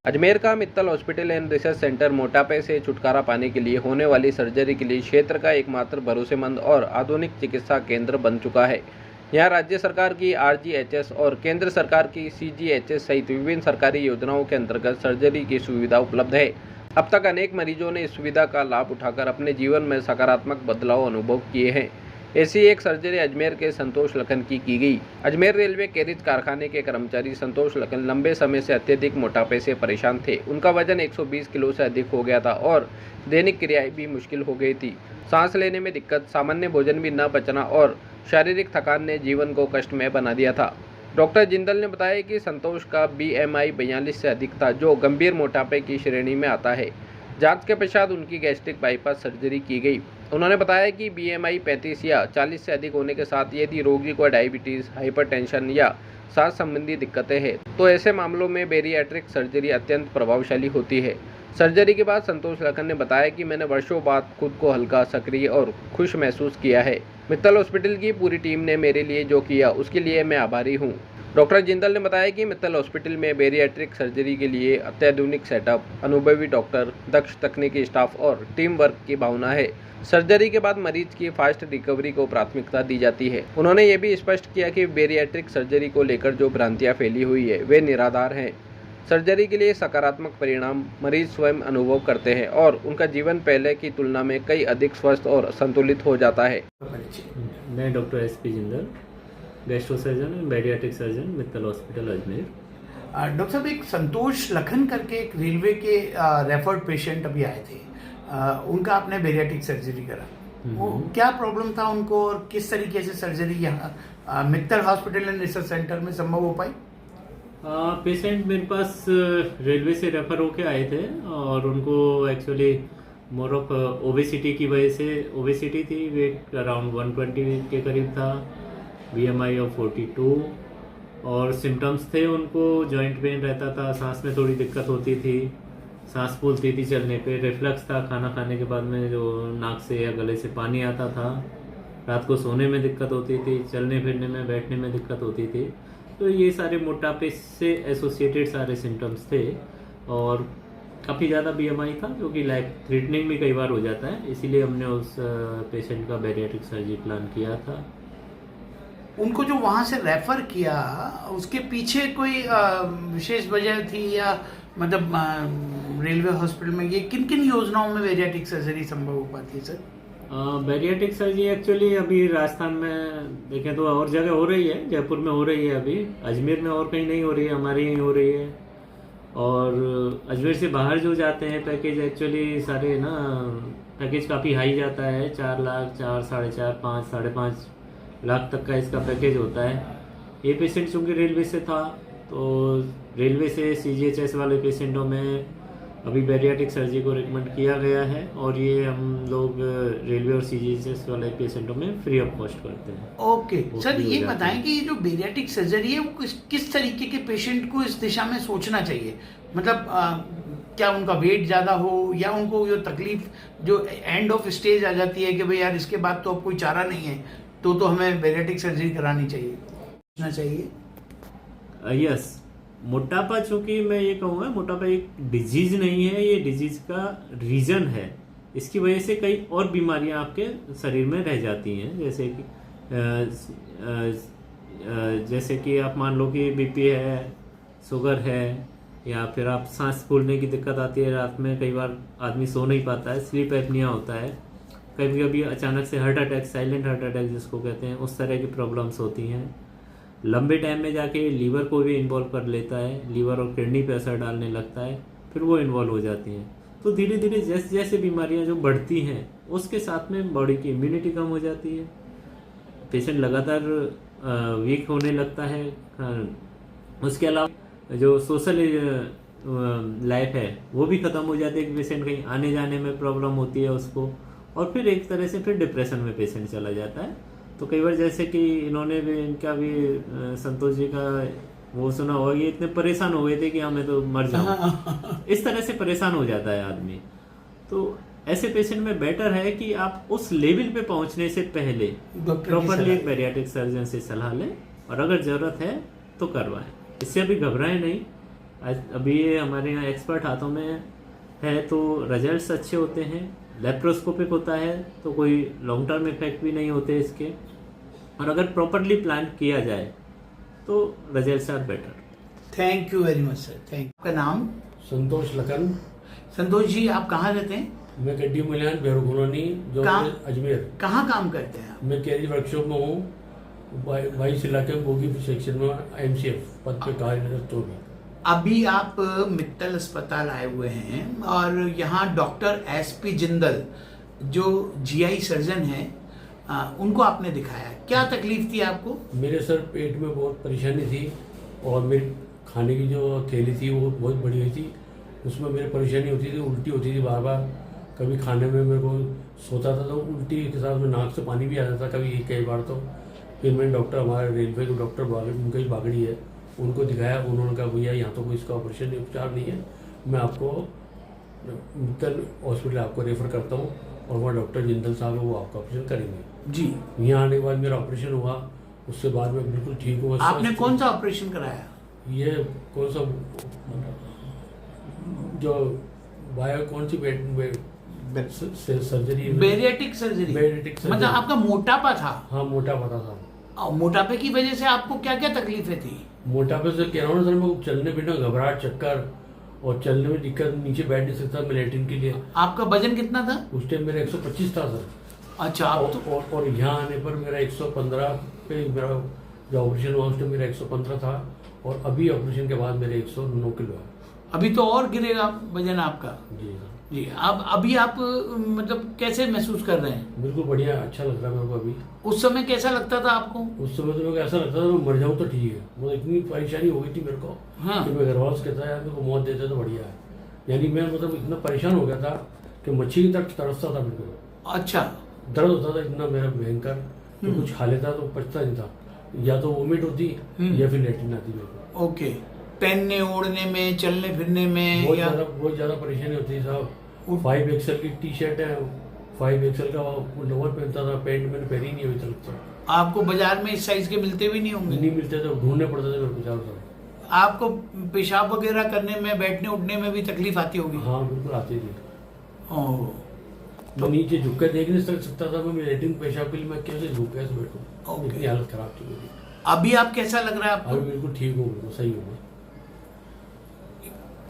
अजमेर का Mittal hospital and research centre मोटापे से छुटकारा पाने के लिए होने वाली सर्जरी के लिए क्षेत्र का एकमात्र भरोसेमंद और आधुनिक चिकित्सा केंद्र बन चुका है। यहाँ राज्य सरकार की आरजीएचएस और केंद्र सरकार की सीजीएचएस सहित विभिन्न सरकारी योजनाओं के अंतर्गत सर्जरी की सुविधा उपलब्ध है। अब तक अनेक मरीजों ने इस सुविधा का लाभ उठाकर अपने जीवन में सकारात्मक बदलाव अनुभव किए हैं। ऐसी एक सर्जरी अजमेर के संतोष लखन की गई। अजमेर रेलवे कैरिज कारखाने के कर्मचारी संतोष लखन लंबे समय से अत्यधिक मोटापे से परेशान थे। उनका वजन 120 किलो से अधिक हो गया था और दैनिक क्रियाएं भी मुश्किल हो गई थी। सांस लेने में दिक्कत, सामान्य भोजन भी न पचना और शारीरिक थकान ने जीवन को कष्टमय बना दिया था। डॉक्टर जिंदल ने बताया कि संतोष का BMI 42 से अधिक था, जो गंभीर मोटापे की श्रेणी में आता है। जांच के पश्चात उनकी गैस्ट्रिक बाईपास सर्जरी की गई। उन्होंने बताया कि BMI 35 या 40 से अधिक होने के साथ यदि रोगी को डायबिटीज़, हाइपरटेंशन या सांस संबंधी दिक्कतें हैं तो ऐसे मामलों में बेरियाट्रिक सर्जरी अत्यंत प्रभावशाली होती है। सर्जरी के बाद संतोष लखन ने बताया कि मैंने वर्षों बाद खुद को हल्का, सक्रिय और खुश महसूस किया है। मित्तल हॉस्पिटल की पूरी टीम ने मेरे लिए जो किया उसके लिए मैं आभारी हूँ। डॉक्टर जिंदल ने बताया कि मित्तल हॉस्पिटल में बेरियाट्रिक सर्जरी के लिए अत्याधुनिक सेटअप, अनुभवी डॉक्टर, दक्ष तकनीकी स्टाफ और टीम वर्क की भावना है। सर्जरी के बाद मरीज की फास्ट रिकवरी को प्राथमिकता दी जाती है। उन्होंने ये भी स्पष्ट किया कि बेरियाट्रिक सर्जरी को लेकर जो भ्रांतियां फैली हुई है वे निराधार हैं। सर्जरी के लिए सकारात्मक परिणाम मरीज स्वयं अनुभव करते हैं और उनका जीवन पहले की तुलना में कई अधिक स्वस्थ और संतुलित हो जाता है। मैं doctor SP Jindal, gastro surgeon and bariatric surgeon, Mittal hospital Ajmer. Doctor साहब, एक संतोष लखन करके एक रेलवे के रेफर्ड पेशेंट अभी आए थे, उनका आपने बेरियाट्रिक सर्जरी करा। वो क्या प्रॉब्लम था उनको और किस तरीके से सर्जरी यहाँ Mittal hospital and research centre में संभव हो पाई? पेशेंट मेरे पास रेलवे से रेफर होके आए थे और उनको एक्चुअली मोर ऑफ ओबेसिटी की वजह से, ओबेसिटी थी, वेट अराउंड 120 के करीब था, BMI ऑफ 42 और सिम्टम्स थे उनको जॉइंट पेन रहता था, सांस में थोड़ी दिक्कत होती थी, सांस फूलती थी चलने पे, रिफ्लक्स था, खाना खाने के बाद में जो नाक से या गले से पानी आता था, रात को सोने में दिक्कत होती थी, चलने फिरने में, बैठने में दिक्कत होती थी। तो ये सारे मोटापे से एसोसिएटेड सारे सिम्टम्स थे और काफ़ी ज़्यादा BMI था, जो कि लाइफ थ्रेटनिंग भी कई बार हो जाता है। इसीलिए हमने उस पेशेंट का बेरियाट्रिक सर्जरी प्लान किया था। उनको जो वहाँ से रेफर किया, उसके पीछे कोई विशेष वजह थी या मतलब रेलवे हॉस्पिटल में ये किन किन योजनाओं में बेरियाट्रिक सर्जरी संभव हो पाती है सर? बेरियाट्रिक सर्जरी एक्चुअली अभी राजस्थान में देखें तो और जगह हो रही है, जयपुर में हो रही है, अभी अजमेर में और कहीं नहीं हो रही है, हमारे यहीं हो रही है। और अजमेर से बाहर जो जाते हैं पैकेज, एक्चुअली सारे ना पैकेज काफ़ी हाई जाता है, 4 लाख, 4, 4.5, 5, 5.5 लाख तक का इसका पैकेज होता है। ये पेशेंट चूँकि रेलवे से था तो रेलवे से CGHS वाले पेशेंटों में अभी बेरियाट्रिक सर्जरी को रिकमेंड किया गया है और ये हम लोग रेलवे और CGHS वाले पेशेंटों में फ्री ऑफ कॉस्ट करते हैं। ओके सर, ये बताएं कि ये जो बेरियाट्रिक सर्जरी है वो किस तरीके के पेशेंट को इस दिशा में सोचना चाहिए? मतलब क्या उनका वेट ज़्यादा हो या उनको जो तकलीफ जो एंड ऑफ स्टेज आ जाती है कि भाई यार इसके बाद तो अब कोई चारा नहीं है, तो हमें बेरियाट्रिक सर्जरी करानी चाहिए? यस, मोटापा, चूंकि मैं ये कहूँगा मोटापा एक डिजीज नहीं है, ये डिजीज का रीजन है। इसकी वजह से कई और बीमारियां आपके शरीर में रह जाती हैं, जैसे कि आप मान लो कि BP है, शुगर है, या फिर आप सांस फूलने की दिक्कत आती है, रात में कई बार आदमी सो नहीं पाता है, स्लीप एपनिया होता है, कभी कभी अचानक से heart attack, silent heart attack जिसको कहते हैं, उस तरह की प्रॉब्लम्स होती हैं। लंबे टाइम में जाके लीवर को भी इन्वॉल्व कर लेता है, लीवर और किडनी पे असर डालने लगता है, फिर वो इन्वॉल्व हो जाती हैं। तो धीरे धीरे जैसे जैसे बीमारियां जो बढ़ती हैं उसके साथ में बॉडी की इम्यूनिटी कम हो जाती है, पेशेंट लगातार वीक होने लगता है। उसके अलावा जो सोशल लाइफ है वो भी ख़त्म हो जाती है कि पेशेंट कहीं आने जाने में प्रॉब्लम होती है उसको, और फिर एक तरह से फिर डिप्रेशन में पेशेंट चला जाता है। तो कई बार जैसे कि इन्होंने भी, इनका भी संतोष जी का वो सुना होगा, ये इतने परेशान हो गए थे कि हमें तो मर जाऊं, इस तरह से परेशान हो जाता है आदमी। तो ऐसे पेशेंट में बेटर है कि आप उस लेवल पे पहुंचने से पहले प्रॉपरली एक बेरियाट्रिक सर्जन से सलाह लें और अगर जरूरत है तो करवाएं। इससे अभी घबराएं नहीं, अभी हमारे यहाँ एक्सपर्ट हाथों में है तो रिजल्ट्स अच्छे होते हैं। लेप्रोस्कोपिक होता है तो कोई लॉन्ग टर्म इफेक्ट भी नहीं होते इसके, और अगर प्रॉपरली प्लान किया जाए तो results are better. Thank you very much sir, thank. आपका नाम? संतोष लखन। संतोश जी, आप कहाँ रहते हैं? मैं गड्डी मिलान बेरू कॉलोनी जो अजमेर। कहाँ काम करते हैं आप? मैं कैरियर वर्कशॉप में हूँ, 22 इलाके में बोगी सेक्शन में एमसीएफ पद पे कार्यरत हूँ। अभी आप मित्तल अस्पताल आए हुए हैं और यहाँ डॉक्टर एसपी जिंदल जो जीआई सर्जन हैं उनको आपने दिखाया। क्या तकलीफ थी आपको? मेरे सर पेट में बहुत परेशानी थी और मेरी खाने की जो थैली थी वो बहुत बड़ी हुई थी, उसमें मेरी परेशानी होती थी, उल्टी होती थी बार बार। कभी खाने में मेरे को सोता था तो उल्टी के साथ में नाक से पानी भी आ जाता था कभी कई बार। तो फिर मैंने डॉक्टर, हमारे रेलवे के डॉक्टर उनका ही बागड़ी है, उनको दिखाया। उन्होंने कहा भैया यहाँ तो कोई इसका ऑपरेशन उपचार नहीं है, मैं आपको मित्तल हॉस्पिटल आपको रेफर करता हूँ और वहाँ डॉक्टर जिंदल साहब है, वो आपका ऑपरेशन करेंगे। जी, यहाँ आने के बाद मेरा ऑपरेशन हुआ, उसके बाद मैं बिल्कुल ठीक हुआ। आपने कौन सा ऑपरेशन कराया? ये कौन सा जो कौन सी सर्जरी? Bariatric surgery. मतलब आपका मोटापा था? हाँ, मोटापा था। और मोटापे की वजह से आपको क्या क्या तकलीफें थी? मोटापे से कह रहा हूँ ना सर, मैं चलने फिरने घबराहट, चक्कर और चलने में दिक्कत, नीचे बैठ नहीं सकता मैं लैट्रिन के लिए। आपका वजन कितना था उस टाइम? मेरा 125 था सर। अच्छा। और यहाँ आने पर मेरा 115 पे, मेरा जो ऑपरेशन हुआ उस टाइम मेरा 115 था और अभी ऑपरेशन के बाद मेरे 109 किलो है। अभी तो और गिरेगा वजन आपका? जी जी। अब अभी आप मतलब कैसे महसूस कर रहे हैं? बिल्कुल बढ़िया, अच्छा लग रहा है मेरे को अभी। उस समय कैसा लगता था आपको? उस समय तो मेरे को ऐसा लगता था मैं मर जाऊँ तो ठीक है, वो इतनी परेशानी हो गई थी मेरे को। हाँ। कि मैं घर वालों से कहता यार मेरे को मौत देते तो बढ़िया है। यानी मैं मतलब इतना परेशान हो गया था कि मच्छी की तरफ तरसता था मेरे को। अच्छा। दर्द होता था इतना मेरा भयंकर, तो कुछ खा लेता तो पचता नहीं था, या तो वोमिट होती या फिर लेटरिन आती मेरे को। ओके। पहनने ओढ़ने में, चलने फिरने में बहुत ज्यादा परेशानी होती थी साहब। 5 एक्सेल की टी शर्ट है, 5 एक्सेल का लोअर पहनता था, पैंट मैंने पहनी नहीं अभी तक। तो आपको बाजार में इस साइज के मिलते भी नहीं होंगे? नहीं मिलते थे, ढूंढने पड़ते थे मेरे को चारों तरफ। आपको पेशाब वगैरह करने में, बैठने उठने में भी तकलीफ आती होगी? हाँ बिल्कुल आती थी। ओह। तो नीचे झुक कर देख नहीं सकता था मैं लैट्रिन पेशाब के लिए, मैं कैसे झुक कैसे बैठूं, इतनी हालत खराब थी मेरी। अभी आप कैसा लग रहा है आपको? अभी बिल्कुल ठीक हूँ, बिल्कुल सही हूँ।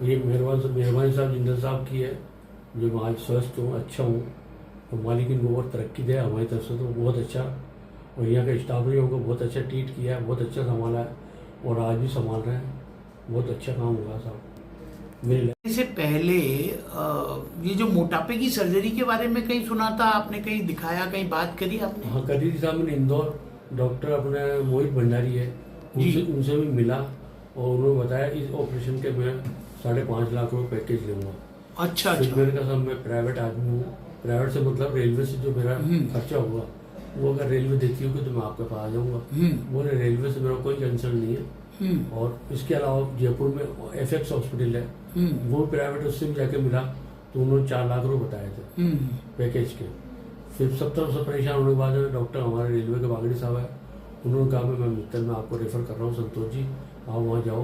ये मेहरबानी साहब जिंदल साहब की है जो मैं आज स्वस्थ हूँ, अच्छा हूँ। तो मालिक इनको बहुत तरक्की दे हमारी तरफ से, तो बहुत अच्छा। और यहाँ का स्टाफ ने उनको बहुत अच्छा ट्रीट किया है, बहुत अच्छा संभाला है और आज भी संभाल रहे हैं। बहुत अच्छा काम हुआ साहब मेरे। इससे पहले ये जो मोटापे की सर्जरी के बारे में कहीं सुना था आपने, कहीं दिखाया, कहीं बात करी आपने? हाँ करी थी साहब मैंने। इंदौर डॉक्टर अपने मोहित भंडारी है, उनसे भी मिला और उन्होंने बताया इस ऑपरेशन के मैं 5.5 लाख रुपए पैकेज लूंगा। अच्छा। मैंने कहा साहब मैं प्राइवेट आदमी हूँ, प्राइवेट से मतलब रेलवे से जो मेरा खर्चा होगा वो अगर रेलवे देती होगी तो मैं आपके पास आ जाऊंगा। बोले रेलवे से मेरा कोई कंसर्न नहीं है। और इसके अलावा जयपुर में एफएक्स हॉस्पिटल है, वो प्राइवेट, उससे भी जाके मिला तो उन्होंने 4 लाख रुपए बताए थे पैकेज के। फिर सब तरफ से परेशान होने के बाद डॉक्टर हमारे रेलवे के बागड़ी साहब है, उन्होंने कहा मैं मित्तल में आपको रेफर कर रहा हूँ संतोष जी, आप वहाँ जाओ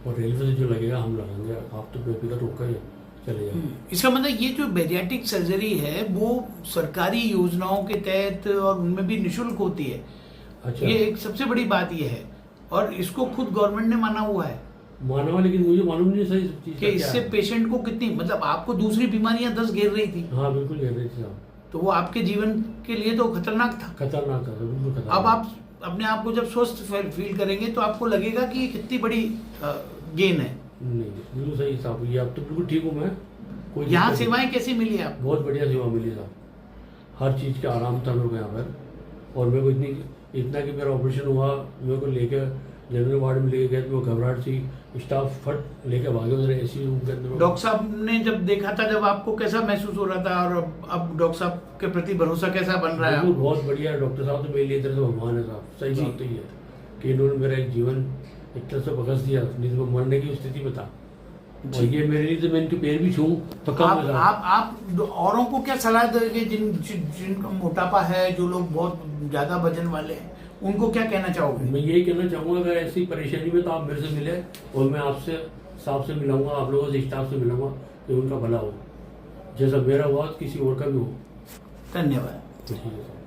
और रेलवे से जो लगेगा हम लगाएंगे, आप तो बेफिक्र होकर चले जाओ। इसका मतलब ये जो बेरियाटिक सर्जरी है वो सरकारी योजनाओं के तहत और उनमें भी निःशुल्क होती है। अच्छा। ये एक सबसे बड़ी बात ये है और इसको खुद गवर्नमेंट ने माना हुआ है। माना हुआ, लेकिन मुझे मालूम नहीं सही चीज कि इससे पेशेंट को कितनी, मतलब आपको दूसरी बीमारियां 10 घेर रही थी। हाँ बिल्कुल घेर रही थी साहब। तो वो आपके जीवन के लिए तो खतरनाक था। खतरनाक था, बिल्कुल खतरनाक। अब आप अपने आप को जब स्वस्थ फील करेंगे तो आपको लगेगा कि ये कितनी बड़ी गेन है। नहीं बिल्कुल सही साहब, ये अब तो बिल्कुल ठीक हूँ मैं। कोई यहाँ सेवाएं कैसी मिली आपको? बहुत बढ़िया सेवा मिली साहब, हर चीज़ का आराम था मेरे को यहाँ पर। और मेरे को इतना कि मेरा ऑपरेशन हुआ, मेरे को लेकर जनरल वार्ड में लेके गए तो घबराहट थी, स्टाफ फट लेकर भागे उधर एसी रूम के अंदर। डॉक्टर साहब ने जब देखा था, जब आपको कैसा महसूस हो रहा था और अब डॉक्टर साहब के प्रति भरोसा कैसा बन रहा है? बहुत बढ़िया। डॉक्टर साहब तो मेरे लिए इधर तो भगवान है साहब। सही बात तो ये है कि इन्होंने मेरा एक जीवन एक तरह से बखस दिया, नहीं तो मरने की स्थिति में था। और ये मेरे लिए तो मैं इनके पैर भी छूऊं तो कम है। आप औरों को क्या सलाह देंगे जिनका मोटापा है, जो लोग बहुत ज्यादा वजन वाले हैं, उनको क्या कहना चाहोगे? मैं यही कहना चाहूँगा अगर ऐसी परेशानी में तो आप मेरे से मिले और मैं आपसे साहब से मिलाऊंगा, आप लोगों से, स्टाफ से मिलाऊंगा कि उनका भला हो, जैसा मेरा हुआ किसी और का भी हो। धन्यवाद। ठीक है।